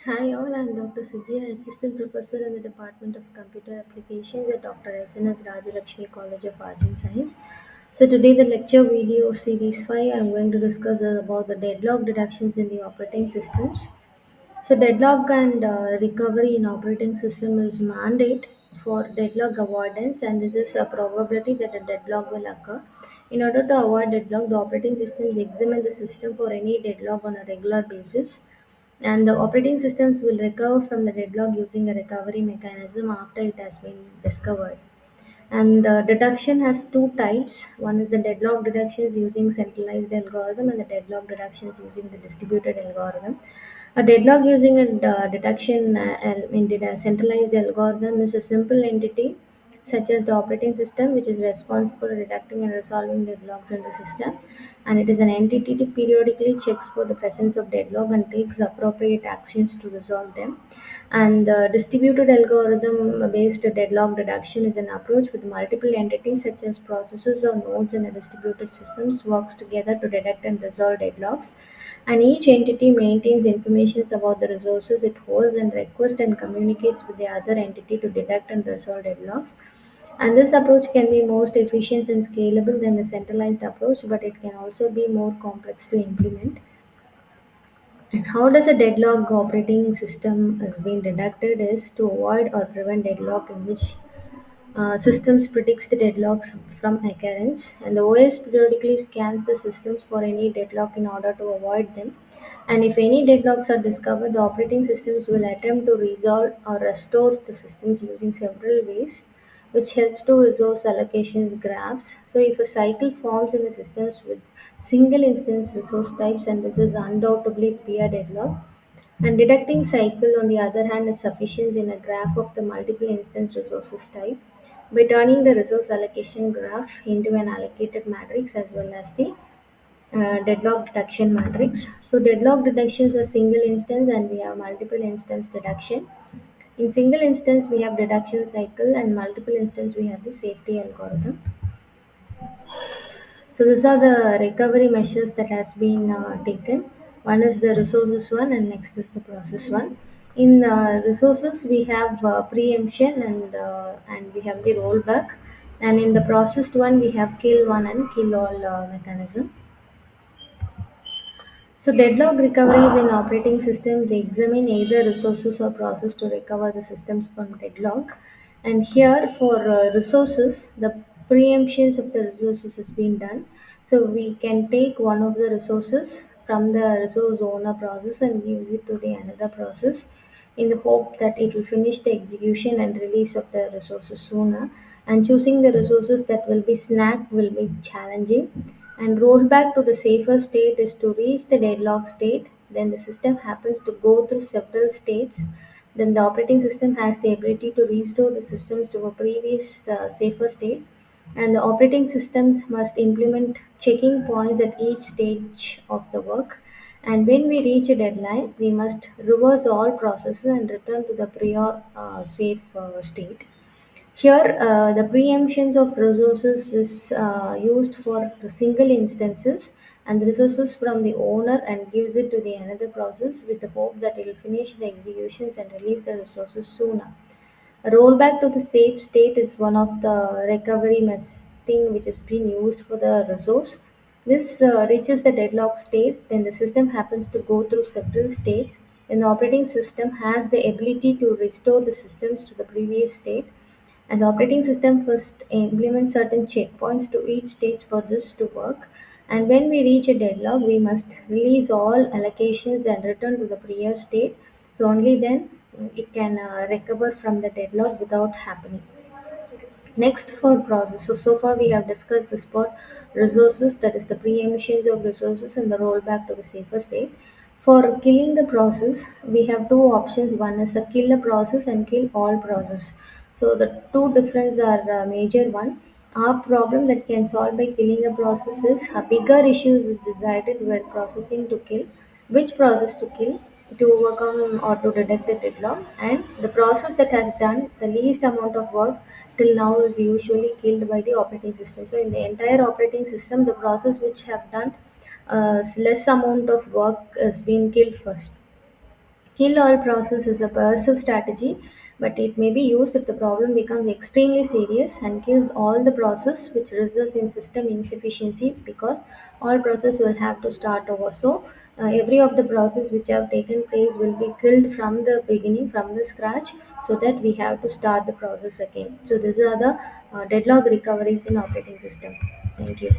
Hi all, I'm Dr. SUJIYA.S, Assistant Professor in the Department of Computer Applications at Dr. S.N.S. Rajalakshmi College of Arts and Science. So today the lecture video series 5, I'm going to discuss about the deadlock deductions in the operating systems. So deadlock and recovery in operating system is mandate for deadlock avoidance, and this is a probability that a deadlock will occur. In order to avoid deadlock, the operating systems examine the system for any deadlock on a regular basis, and the operating systems will recover from the deadlock using a recovery mechanism after it has been discovered. And the deduction has two types. One is the deadlock deductions using centralized algorithm, and the deadlock deductions using the distributed algorithm. A deadlock using a deduction in a centralized algorithm is a simple entity such as the operating system, which is responsible for detecting and resolving deadlocks in the system, and it is an entity that periodically checks for the presence of deadlock and takes appropriate actions to resolve them. And the distributed algorithm based deadlock deduction is an approach with multiple entities such as processes or nodes in a distributed systems works together to detect and resolve deadlocks, and each entity maintains information about the resources it holds and requests and communicates with the other entity to detect and resolve deadlocks. And this approach can be most efficient and scalable than the centralized approach, but it can also be more complex to implement. And how does a deadlock operating system is being deducted is to avoid or prevent deadlock in which systems predicts the deadlocks from occurrence, and the OS periodically scans the systems for any deadlock in order to avoid them. And if any deadlocks are discovered, the operating systems will attempt to resolve or restore the systems using several ways, which helps to resource allocations graphs. So, if a cycle forms in the systems with single instance resource types, and this is undoubtedly peer deadlock, and detecting cycle, on the other hand, is sufficient in a graph of the multiple instance resources type by turning the resource allocation graph into an allocated matrix as well as the deadlock detection matrix. So deadlock detection is a single instance and we have multiple instance deduction. In single instance, we have deduction cycle, and multiple instance, we have the safety algorithm. So these are the recovery measures that has been taken. One is the resources one, and next is the process one. In resources, we have preemption and we have the rollback, and in the processed one, we have kill one and kill all mechanism. So deadlock recoveries in operating systems examine either resources or process to recover the systems from deadlock. And here for resources, the preemptions of the resources is being done. So we can take one of the resources from the resource owner process and gives it to the another process in the hope that it will finish the execution and release of the resources sooner. And choosing the resources that will be snack will be challenging, and rollback to the safer state is to reach the deadlock state. Then the system happens to go through several states. Then the operating system has the ability to restore the systems to a previous safer state. And the operating systems must implement checking points at each stage of the work. And when we reach a deadline, we must reverse all processes and return to the prior safe state. Here, the preemptions of resources is used for single instances, and the resources from the owner and gives it to the another process with the hope that it will finish the executions and release the resources sooner. A rollback to the safe state is one of the recovery thing which is being used for the resource. This reaches the deadlock state, then the system happens to go through several states. Then the operating system has the ability to restore the systems to the previous state, and the operating system first implements certain checkpoints to each stage for this to work. And when we reach a deadlock, we must release all allocations and return to the prior state. So only then it can recover from the deadlock without happening. Next for process. So far we have discussed this for resources, that is the preemptions of resources and the rollback to the safer state. For killing the process, we have two options. One is the kill a process and kill all process. So the two difference are major one. Our problem that can solve by killing a process is a bigger issues is decided where processing to kill, which process to kill to overcome or to detect the deadlock, and the process that has done the least amount of work till now is usually killed by the operating system. So in the entire operating system, the process which have done less amount of work is being killed first. Kill all process is a passive strategy, but it may be used if the problem becomes extremely serious and kills all the process, which results in system insufficiency because all process will have to start over. So every of the process which have taken place will be killed from the beginning, from the scratch, so that we have to start the process again. So these are the deadlock recoveries in operating system. Thank you.